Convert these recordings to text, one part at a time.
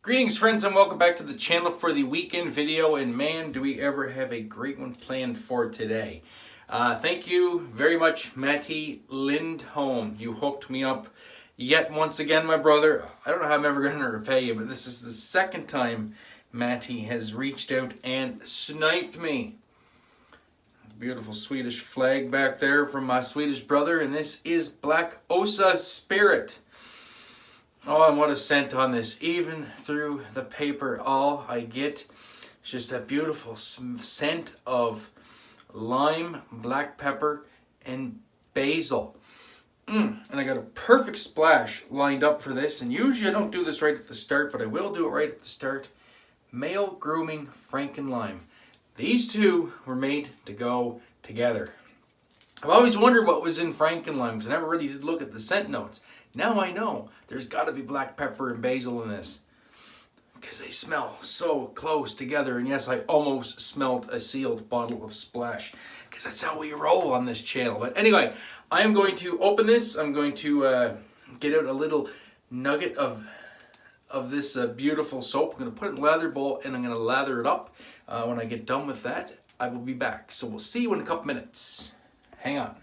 Greetings friends and welcome back to the channel for the weekend video, and man do we ever have a great one planned for today. Thank you very much, Matti Lindholm. You hooked me up yet once again, my brother. I don't know how I'm ever going to repay you, but this is the second time Matti has reached out and sniped me. Beautiful Swedish flag back there from my Swedish brother, and this is Black Åsa Spirit. Oh, and what a scent on this. Even through the paper, all I get is just a beautiful scent of lime, black pepper, and basil. And I got a perfect splash lined up for this. And usually I don't do this right at the start, but I will do it right at the start. Maol Grooming Frankenlime. These two were made to go together. I've always wondered what was in Frankenlime because I never really did look at the scent notes. Now I know there's got to be black pepper and basil in this because they smell so close together. And yes, I almost smelled a sealed bottle of Splash because that's how we roll on this channel. But anyway, I am going to open this. I'm going to get out a little nugget of this beautiful soap. I'm going to put it in a lather bowl and I'm going to lather it up. When I get done with that, I will be back. So we'll see you in a couple minutes. Hang on.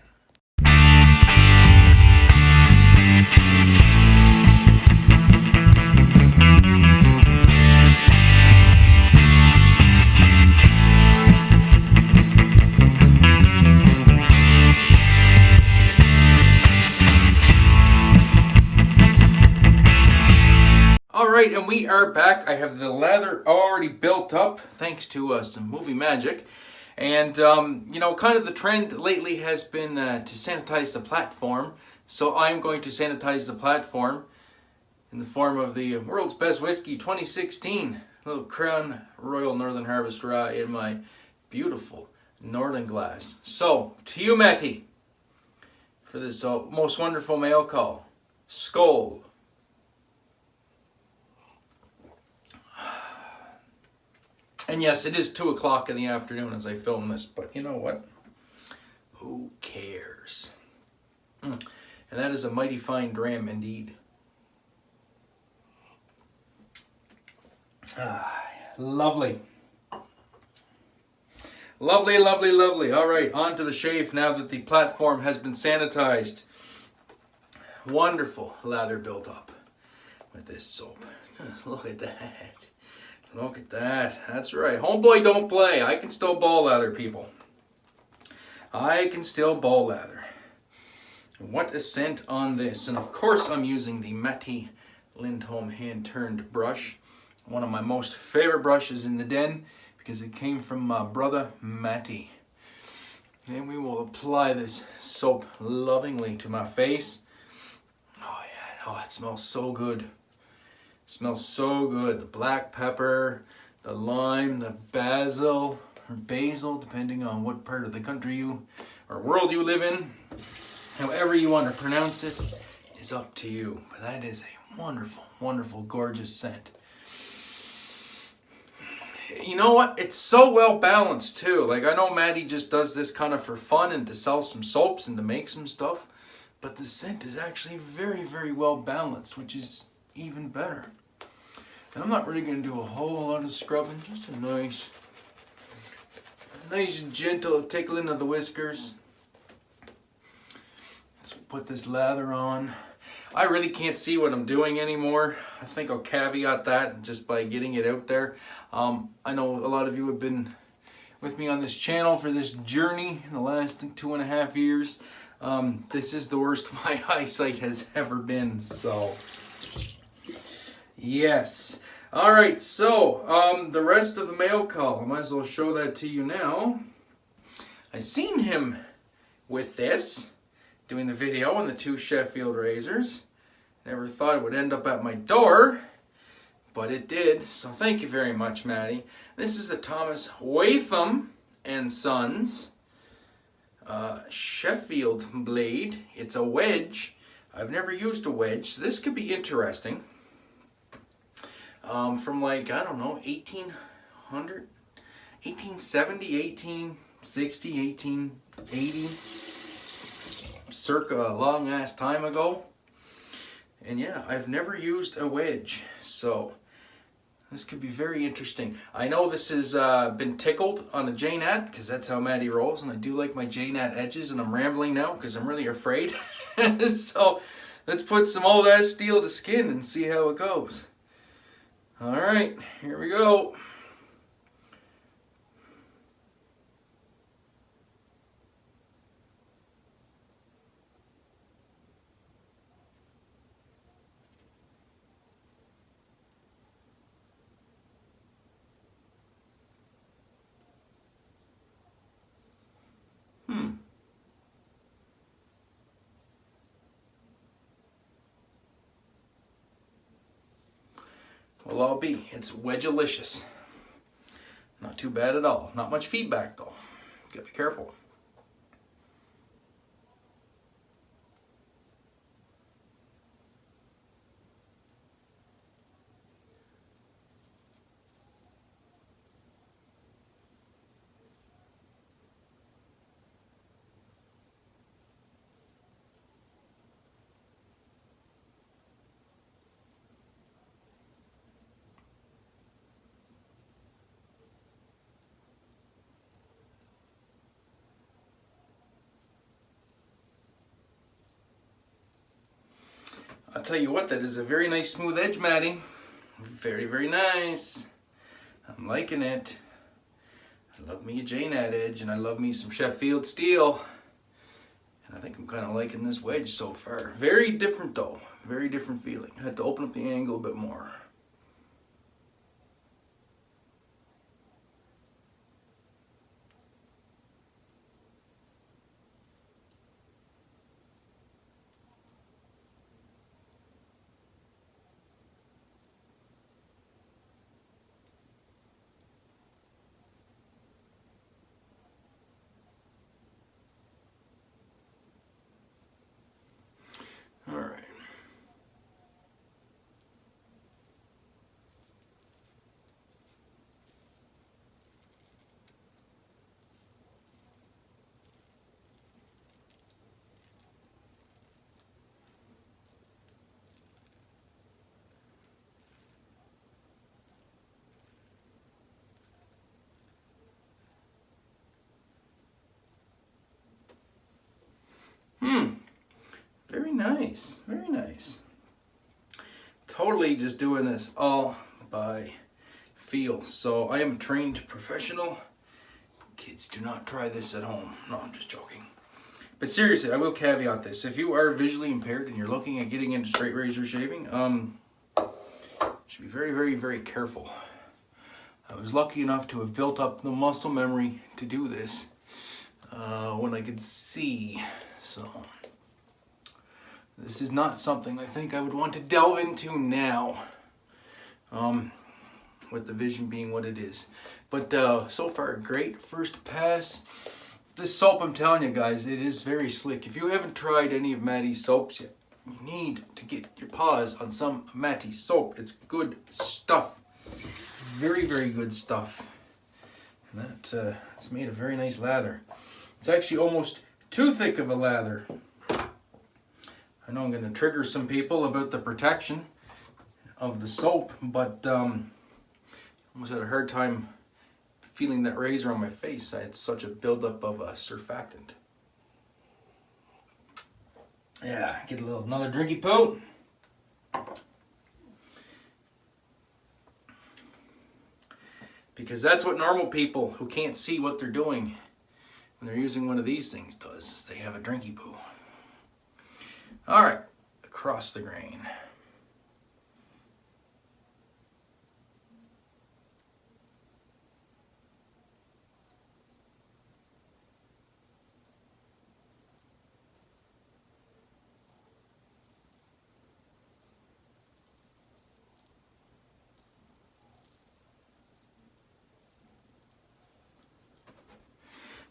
Alright, and we are back. I have the lather already built up thanks to some movie magic. And, you know, kind of the trend lately has been to sanitize the platform. So I'm going to sanitize the platform in the form of the World's Best Whiskey 2016. Little Crown Royal Northern Harvest Rye in my beautiful Northern glass. So, to you, Matti, for this most wonderful mail call. Skål. And yes, it is 2 o'clock in the afternoon as I film this, but you know what? Who cares? And that is a mighty fine dram indeed. Lovely. Lovely, lovely, lovely. All right, on to the shave now that the platform has been sanitized. Wonderful lather built up with this soap. Look at that. Look at that. That's right. Homeboy don't play. I can still ball lather, people. I can still ball lather. What a scent on this. And of course I'm using the Matti Lindholm hand-turned brush. One of my most favorite brushes in the den because it came from my brother Matti. And we will apply this soap lovingly to my face. Oh yeah. Oh, it smells so good. Smells so good. The black pepper, the lime, the basil, or basil, depending on what part of the country or world you live in. However you want to pronounce it is up to you. But that is a wonderful, wonderful, gorgeous scent. You know what? It's so well balanced too. Like, I know Matti just does this kind of for fun and to sell some soaps and to make some stuff. But the scent is actually very, very well balanced, which is even better. And I'm not really going to do a whole lot of scrubbing, just a nice gentle tickling of the whiskers. Let's put this lather on. I really can't see what I'm doing anymore. I think I'll caveat that just by getting it out there. I know a lot of you have been with me on this channel for this journey in the last 2.5 years. This is the worst my eyesight has ever been, so yes. All right, so the rest of the mail call, I might as well show that to you now. I seen him with this, doing the video on the 2 Sheffield razors. Never thought it would end up at my door, but it did. So thank you very much, Matti. This is the Thomas Whatham and Sons Sheffield blade. It's a wedge. I've never used a wedge, so this could be interesting. From like, I don't know, 1800, 1870, 1860, 1880, circa a long ass time ago. And yeah, I've never used a wedge, so This could be very interesting. I know this has been tickled on the J-Nat, because that's how Maddie rolls, and I do like my J-Nat edges, and I'm rambling now because I'm really afraid. So let's put some all that steel to skin and see how it goes. All right, here we go. Well, I'll be. It's wedge-alicious. Not too bad at all. Not much feedback though. Gotta be careful. I'll tell you what, that is a very nice smooth edge, Maddie. Very, very nice. I'm liking it. I love me a J-Nat edge, and I love me some Sheffield steel. And I think I'm kind of liking this wedge so far. Very different though. Very different feeling. I had to open up the angle a bit more. All right. Very nice, very nice. Totally just doing this all by feel. So I am a trained professional. Kids, do not try this at home. No, I'm just joking. But seriously, I will caveat this. If you are visually impaired and you're looking at getting into straight razor shaving, you should be very, very, very careful. I was lucky enough to have built up the muscle memory to do this when I could see. So this is not something I think I would want to delve into now, with the vision being what it is. But so far, great first pass. This soap, I'm telling you guys, it is very slick. If you haven't tried any of Matti's soaps yet, you need to get your paws on some Matti soap. It's good stuff. Very, very good stuff. And that it's made a very nice lather. It's actually almost too thick of a lather. I know I'm going to trigger some people about the protection of the soap, but almost had a hard time feeling that razor on my face. I had such a buildup of surfactant. Yeah, get a little another drinky poo. Because that's what normal people who can't see what they're doing when they're using one of these things does, is they have a drinky poo. All right, across the grain.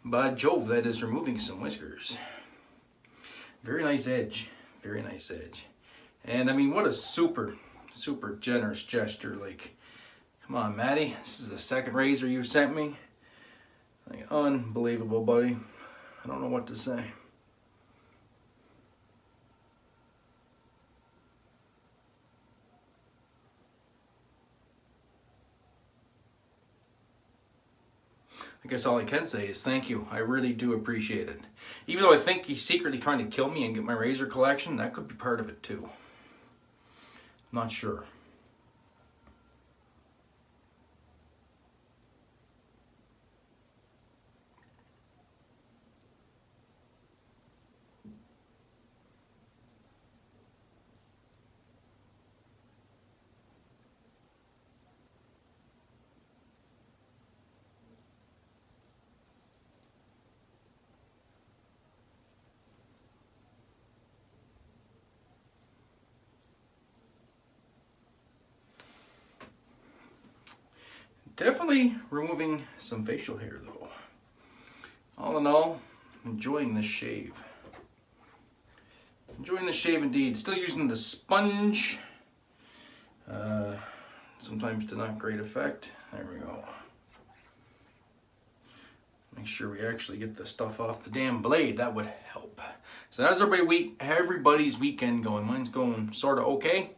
By Jove, that is removing some whiskers. Very nice edge. Very nice edge. And I mean, what a super, super generous gesture. Like, come on, Matti. This is the second razor you sent me. Like, unbelievable, buddy. I don't know what to say. I guess all I can say is thank you. I really do appreciate it. Even though I think he's secretly trying to kill me and get my razor collection, that could be part of it too. Not sure. Definitely removing some facial hair though. All in all, enjoying this shave. Enjoying the shave indeed. Still using the sponge. Sometimes to not great effect. There we go. Make sure we actually get the stuff off the damn blade. That would help. So how's everybody's weekend going? Mine's going sort of okay.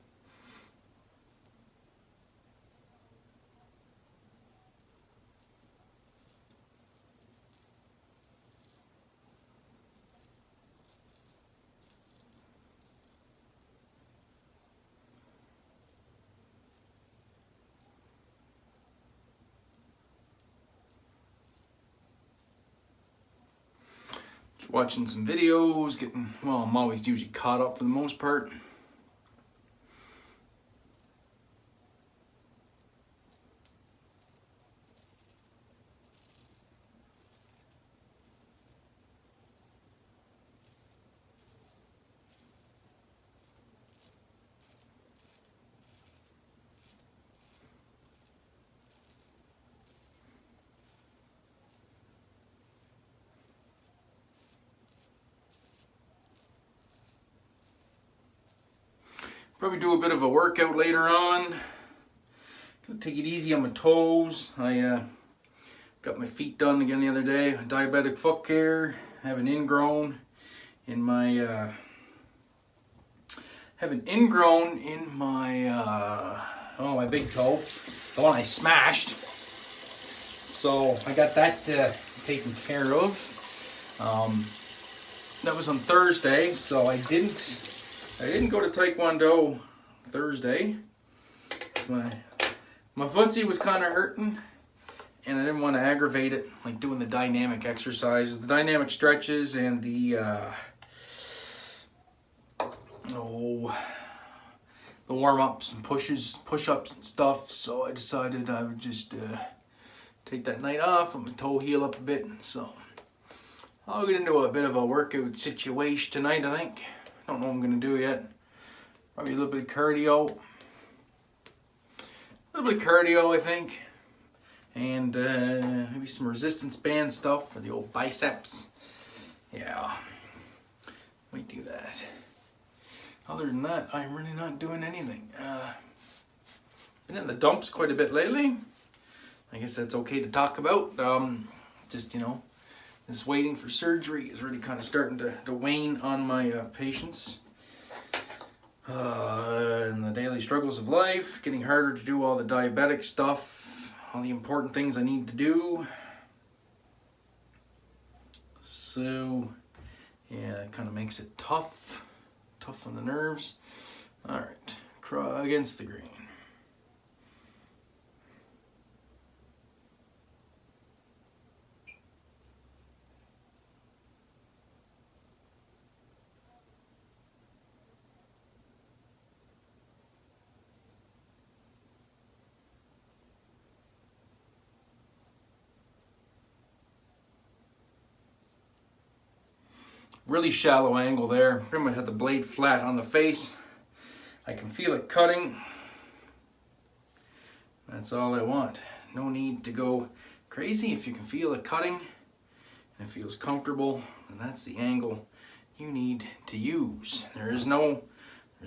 Watching some videos, well, I'm always usually caught up for the most part. Probably do a bit of a workout later on. Gonna take it easy on my toes. I got my feet done again the other day. Diabetic foot care. Have an ingrown in my my big toe, the one I smashed. So I got that taken care of. That was on Thursday, so I didn't go to Taekwondo Thursday. My footsie was kind of hurting, and I didn't want to aggravate it, like doing the dynamic exercises, the dynamic stretches, and the warm-ups and push-ups and stuff. So I decided I would just take that night off, let my toe heal up a bit. So I'll get into a bit of a workout situation tonight, I think. Don't know what I'm going to do yet. Probably a little bit of cardio. A little bit of cardio, I think. And maybe some resistance band stuff for the old biceps. Yeah. Might do that. Other than that, I'm really not doing anything. Been in the dumps quite a bit lately. I guess that's okay to talk about. Just, this waiting for surgery is really kind of starting to wane on my patience. And the daily struggles of life, getting harder to do all the diabetic stuff, all the important things I need to do. So, yeah, it kind of makes it tough on the nerves. All right, crawl against the grain. Really shallow angle there. Pretty much had the blade flat on the face. I can feel it cutting. That's all I want. No need to go crazy. If you can feel it cutting and it feels comfortable, then that's the angle you need to use. There's no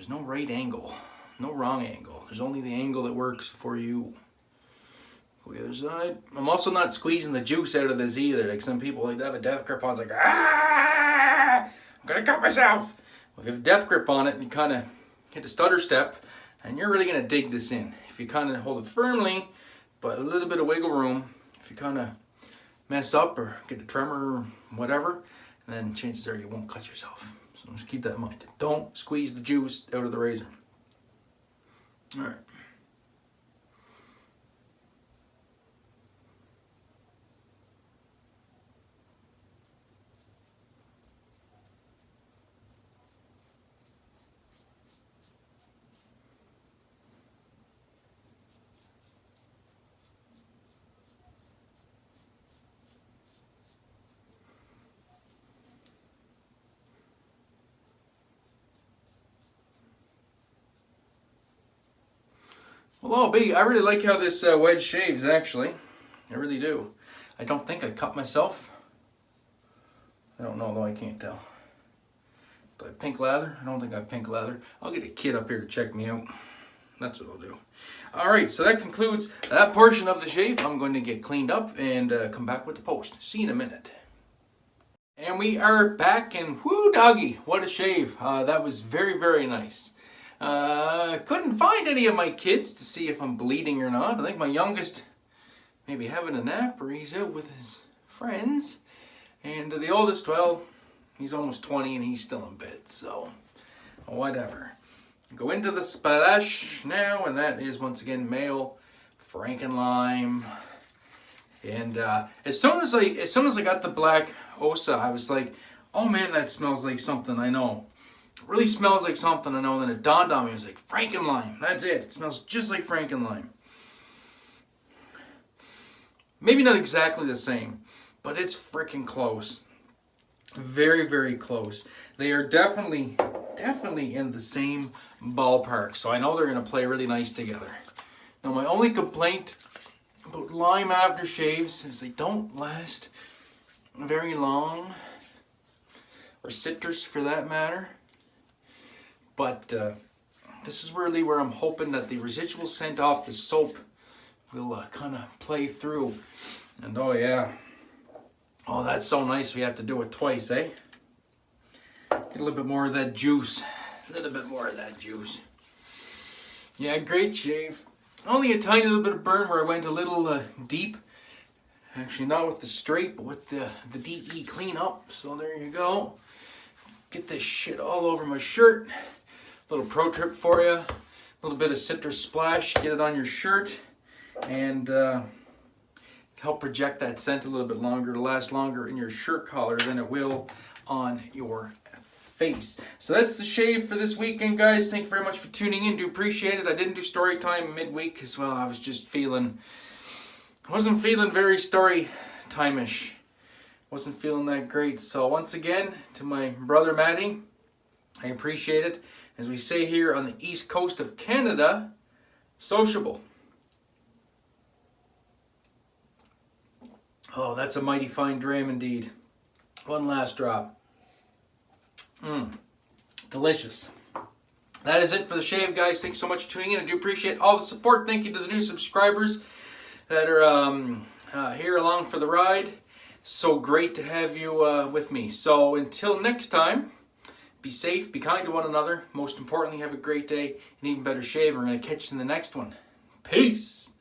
right angle, no wrong angle. There's only the angle that works for you. Go the other side. I'm also not squeezing the juice out of this either. Like some people like that, the death grip on, it's like, I'm gonna cut myself. Well, if you have a death grip on it and you kind of hit the stutter step, and you're really gonna dig this in. If you kind of hold it firmly, but a little bit of wiggle room, if you kind of mess up or get a tremor or whatever, then chances are you won't cut yourself. So just keep that in mind. Don't squeeze the juice out of the razor. All right. Well, I really like how this wedge shaves, actually. I really do. I don't think I cut myself. I don't know, though. I can't tell. Do I have pink lather? I don't think I have pink lather. I'll get a kid up here to check me out. That's what I'll do. All right, so that concludes that portion of the shave. I'm going to get cleaned up and come back with the post. See you in a minute. And we are back, and whoo, doggy, what a shave. That was very, very nice. Couldn't find any of my kids to see if I'm bleeding or not. I think my youngest maybe having a nap or he's out with his friends. And the oldest, well, he's almost 20 and he's still in bed, so whatever. Go into the splash now, and that is once again Maol Frankenlime. And as soon as I got the Black Åsa, I was like, oh man, that smells like something I know. It really smells like something I know. And then it dawned on me, I was like, Frankenlime, that's it. It smells just like Frankenlime. Maybe not exactly the same, but it's freaking close. Very, very close. They are definitely in the same ballpark. So I know they're going to play really nice together. Now my only complaint about lime aftershaves is they don't last very long. Or citrus for that matter. But this is really where I'm hoping that the residual scent off the soap will kind of play through. And oh yeah. Oh, that's so nice we have to do it twice, eh? Get a little bit more of that juice. A little bit more of that juice. Yeah, great shave. Only a tiny little bit of burn where I went a little deep. Actually, not with the straight, but with the DE cleanup. So there you go. Get this shit all over my shirt. Little pro tip for you. A little bit of citrus splash. Get it on your shirt. And help project that scent a little bit longer, to last longer in your shirt collar than it will on your face. So that's the shave for this weekend, guys. Thank you very much for tuning in. Do appreciate it. I didn't do story time midweek as well. I was just wasn't feeling very story time-ish. Wasn't feeling that great. So once again, to my brother Matti, I appreciate it. As we say here on the east coast of Canada, sociable. Oh, that's a mighty fine dram indeed. One last drop. Delicious. That is it for the shave, guys. Thanks so much for tuning in. I do appreciate all the support. Thank you to the new subscribers that are here along for the ride. So great to have you with me. So until next time, be safe, be kind to one another. Most importantly, have a great day, and even better shave. We're going to catch you in the next one. Peace.